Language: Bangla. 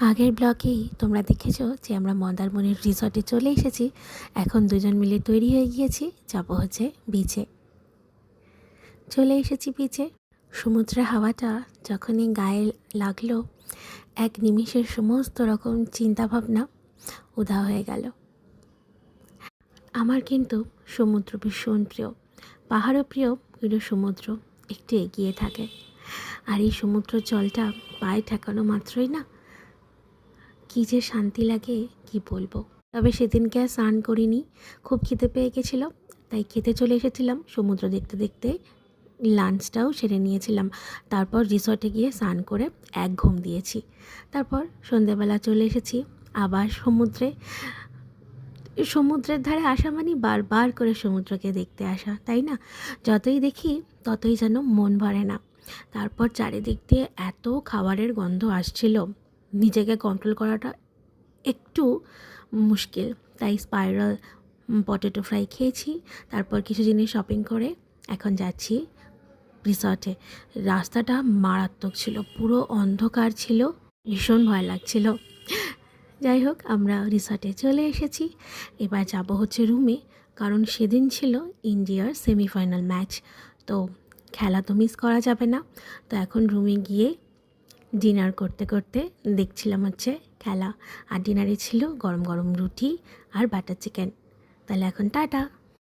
আগের ব্লগেই তোমরা দেখেছো যে আমরা মন্দারমণির রিসর্টে চলে এসেছি। এখন দুজন মিলে তৈরি হয়ে গিয়েছি, যাবো হচ্ছে বিচে। চলে এসেছি বিচে। সমুদ্রের হাওয়াটা যখনই গায়ে লাগলো, এক নিমিষের সমস্ত রকম চিন্তাভাবনা উধাও হয়ে গেল। আমার কিন্তু সমুদ্র ভীষণ প্রিয়, পাহাড়ও প্রিয়, কিন্তু সমুদ্র একটু এগিয়ে থাকে। আর এই সমুদ্র জলটা পায়ে ঠেকানো মাত্রই না কী যে শান্তি লাগে কি বলবো। তবে সেদিনকে আর স্নান করিনি, খুব খিদে পেয়ে গেছিলো, তাই খেতে চলে এসেছিলাম। সমুদ্র দেখতে দেখতে লাঞ্চটাও সেরে নিয়েছিলাম। তারপর রিসর্টে গিয়ে স্নান করে এক ঘুম দিয়েছি। তারপর সন্ধেবেলা চলে এসেছি আবার সমুদ্রে। সমুদ্রের ধারে আসা মানে বারবার করে সমুদ্রকে দেখতে আসা, তাই না? যতই দেখি ততই যেন মন ভরে না। তারপর চারিদিক দিয়ে এত খাবারের গন্ধ আসছিল, নিজেকে কন্ট্রোল করাটা একটু মুশকিল। তাই স্পাইরাল পটেটো ফ্রাই খেয়েছি। তারপর কিছু জিনিস শপিং করে এখন যাচ্ছি রিসর্টে। রাস্তাটা মারাত্মক ছিল, পুরো অন্ধকার ছিল, ভীষণ ভয় লাগছিল। যাই হোক, আমরা রিসর্টে চলে এসেছি। এবার যাব হচ্ছে রুমে, কারণ সেদিন ছিল ইন্ডিয়ার সেমিফাইনাল ম্যাচ, তো খেলা তো মিস করা যাবে না। তো এখন রুমে গিয়ে ডিনার করতে করতে দেখছিলাম হচ্ছে খেলা। আর ডিনারে ছিল গরম গরম রুটি আর বাটার চিকেন। তাহলে এখন টাটা।